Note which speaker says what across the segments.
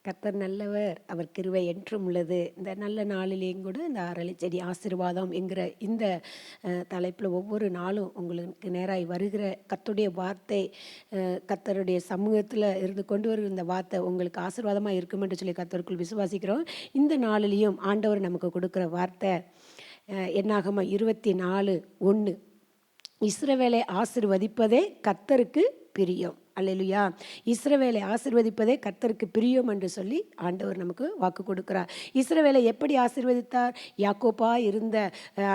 Speaker 1: கர்த்தர் நல்லவர், அவர் கிருபை என்றும் உள்ளது. இந்த நல்ல நாளிலேயும் கூட இந்த அரளி செடி ஆசீர்வாதம் என்கிற இந்த தலைப்பில் ஒவ்வொரு நாளும் உங்களுக்கு நேராய் வருகிற கர்த்தருடைய வார்த்தை, கர்த்தருடைய சமூகத்தில் இருந்து கொண்டு வருகிற இந்த வார்த்தை உங்களுக்கு ஆசீர்வாதமாக இருக்கும் என்று சொல்லி கர்த்தருக்குள் விசுவாசிக்கிறோம். இந்த நாளிலையும் ஆண்டவர் நமக்கு கொடுக்குற வார்த்தை என்னாகமம் 24:1, இஸ்ரவேலை ஆசீர்வதிப்பதே கர்த்தருக்கு பிரியம். அல்லேலூயா. இஸ்ரவேலை ஆசீர்வதிப்பதே கர்த்தருக்கு பிரியம் என்று சொல்லி ஆண்டவர் நமக்கு வாக்கு கொடுக்கிறார். இஸ்ரவேலை எப்படி ஆசீர்வதித்தார்? யாக்கோப்பா இருந்த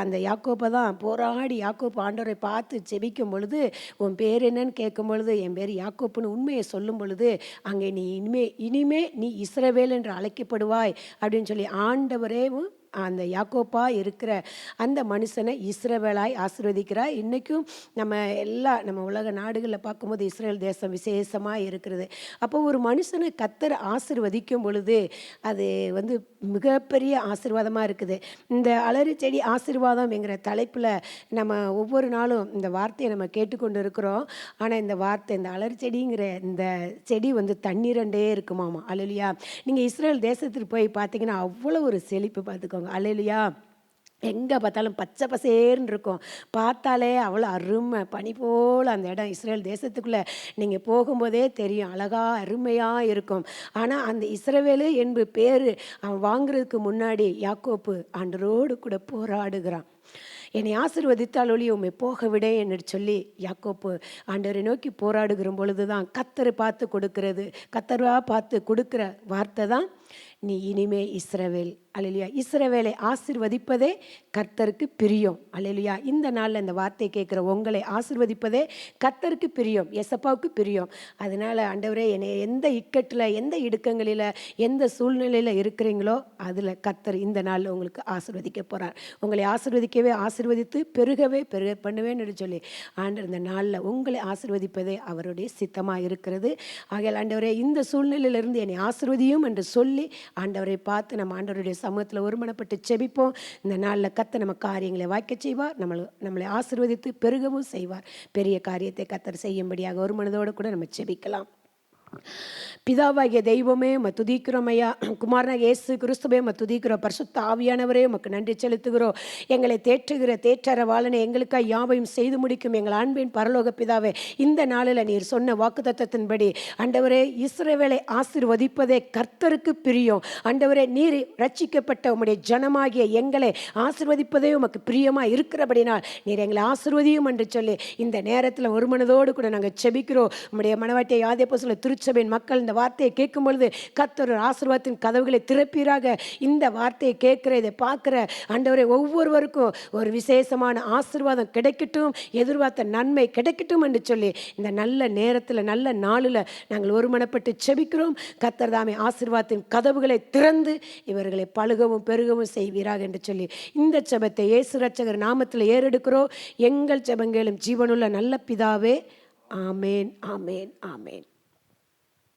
Speaker 1: அந்த யாக்கோப்பை தான் போராடி யாக்கோப்பு ஆண்டவரை பார்த்து ஜெபிக்கும் பொழுது, உன் பேர் என்னன்னு கேட்கும் பொழுது, என் பேர் யாக்கோப்புன்னு உண்மையை சொல்லும் பொழுது, அங்கே நீ இனிமே நீ இஸ்ரவேல் என்று அழைக்கப்படுவாய் அப்படின்னு சொல்லி ஆண்டவரேவும் அந்த யாக்கோப்பா இருக்கிற அந்த மனுஷனை இஸ்ரவேலாய் ஆசீர்வதிக்கிறார். இன்றைக்கும் நம்ம உலக நாடுகளில் பார்க்கும்போது இஸ்ரேல் தேசம் விசேஷமாக இருக்கிறது. அப்போ ஒரு மனுஷனை கர்த்தர் ஆசீர்வதிக்கும் பொழுது அது மிகப்பெரிய ஆசீர்வாதமாக இருக்குது. இந்த அலரி செடி ஆசீர்வாதம் என்கிற தலைப்பில் நம்ம ஒவ்வொரு நாளும் இந்த வார்த்தையை நம்ம கேட்டுக்கொண்டு இருக்கிறோம். ஆனால் இந்த வார்த்தை, இந்த அலரி செடிங்கிற இந்த செடி தண்ணீரண்டே இருக்குமாமா. அல்லேலூயா. நீங்கள் இஸ்ரேல் தேசத்துக்கு போய் பார்த்தீங்கன்னா அவ்வளோ ஒரு செழிப்பு பார்த்துக்கோங்க. அல்லேலூயா. எங்கே பார்த்தாலும் பச்சை பசேர்னு இருக்கும். பார்த்தாலே அவ்வளோ அருமை, பனி போல் அந்த இடம். இஸ்ரேல் தேசத்துக்குள்ளே நீங்கள் போகும்போதே தெரியும், அழகாக அருமையாக இருக்கும். ஆனால் அந்த இஸ்ரவேலு என்பது பேர் அவன் வாங்குறதுக்கு முன்னாடி யாக்கோப்பு ஆண்டவரோடு கூட போராடுகிறான். என்னை ஆசீர்வதித்தால் ஒளி உம்மை போக விட என்று சொல்லி யாக்கோப்பு ஆண்டவரை நோக்கி போராடுகிற பொழுது தான் கர்த்தரை பார்த்து கொடுக்கிறது, கர்த்தரா பார்த்து கொடுக்குற வார்த்தை தான், நீ இனிமே இஸ்ரவேல். அல்லேலூயா. இஸ்ரவேலை ஆசீர்வதிப்பதே கர்த்தருக்கு பிரியம். அல்லேலூயா. இந்த நாளில் இந்த வார்த்தை கேட்குற உங்களை ஆசீர்வதிப்பதே கர்த்தருக்கு பிரியம், எசப்பாவுக்கு பிரியம். அதனால் ஆண்டவரே, என்னை எந்த இக்கட்டில், எந்த இடுக்கங்களில், எந்த சூழ்நிலையில் இருக்கிறீங்களோ அதில் கர்த்தர் இந்த நாளில் உங்களுக்கு ஆசீர்வதிக்க போகிறார். உங்களை ஆசீர்வதிக்கவே ஆசீர்வதித்து பெருகவே பெருக பண்ணுவேன்னு சொல்லி ஆண்டவர் இந்த நாளில் உங்களை ஆசீர்வதிப்பதே அவருடைய சித்தமாக இருக்கிறது. ஆகையால் ஆண்டவரே, இந்த சூழ்நிலையிலிருந்து என்னை ஆசீர்வதியும் என்று சொல்லி ஆண்டவரை பார்த்து நம்ம ஆண்டவருடைய சமூகத்தில் ஒருமனப்பட்டு செபிப்போம். இந்த நாளில் கர்த்தர் நம்ம காரியங்களை வாய்க்க செய்வார், நம்மளை ஆசீர்வதித்து பெருகவும் செய்வார். பெரிய காரியத்தை கர்த்தர் செய்யும்படியாக ஒரு மனதோடு கூட நம்ம செபிக்கலாம். பிதாவாகிய தெய்வமே துதிக்கிறோம் ஐயா. குமாரனாக இயேசு கிறிஸ்துவே துதிக்கிறோம். பரிசுத்த ஆவியானவரே உமக்கு நன்றி செலுத்துகிறோம். எங்களை தேற்றுகிற தேற்றரவாளனை எங்களுக்காக யாவையும் செய்து முடிக்கும் எங்கள் அன்பின் பரலோக பிதாவே, இந்த நாளில் நீர் சொன்ன வாக்குத்தத்தத்தின்படி ஆண்டவரே, இஸ்ரவேலை ஆசீர்வதிப்பதே கர்த்தருக்கு பிரியம். ஆண்டவரே, நீர் ரட்சிக்கப்பட்ட உம்முடைய ஜனமாகிய எங்களை ஆசீர்வதிப்பதே உமக்கு பிரியமாக இருக்கிறபடினால் நீர் எங்களை ஆசீர்வதியும் என்று சொல்லி இந்த நேரத்தில் ஒரு மனதோடு கூட நாங்கள் செபிக்கிறோம். உம்முடைய மனவாட்டியை ஆதியப்போஸ்தலர் திருச்சபையின் மக்கள் இந்த வார்த்தையை கேட்கும் பொழுது கர்த்தர் ஆசீர்வாதத்தின் கதவுகளை திறப்பீராக. இந்த வார்த்தையை கேட்கிற, இதை பார்க்குற ஆண்டவரே, ஒவ்வொருவருக்கும் ஒரு விசேஷமான ஆசீர்வாதம் கிடைக்கட்டும், எதிர்பார்த்த நன்மை கிடைக்கட்டும் என்று சொல்லி இந்த நல்ல நேரத்தில், நல்ல நாளில் நாங்கள் ஒருமனப்பட்டு செபிக்கிறோம். கர்த்தர் தாமே ஆசீர்வாதத்தின் கதவுகளை திறந்து இவர்களை பழுகவும் பெருகவும் செய்வீராக என்று சொல்லி இந்த ஜெபத்தை இயேசு இரட்சகர் நாமத்தில் ஏறெடுக்கிறோம். எங்கள் ஜெபங்களும் ஜீவனுள்ள நல்ல பிதாவே. ஆமேன், ஆமேன், ஆமேன்.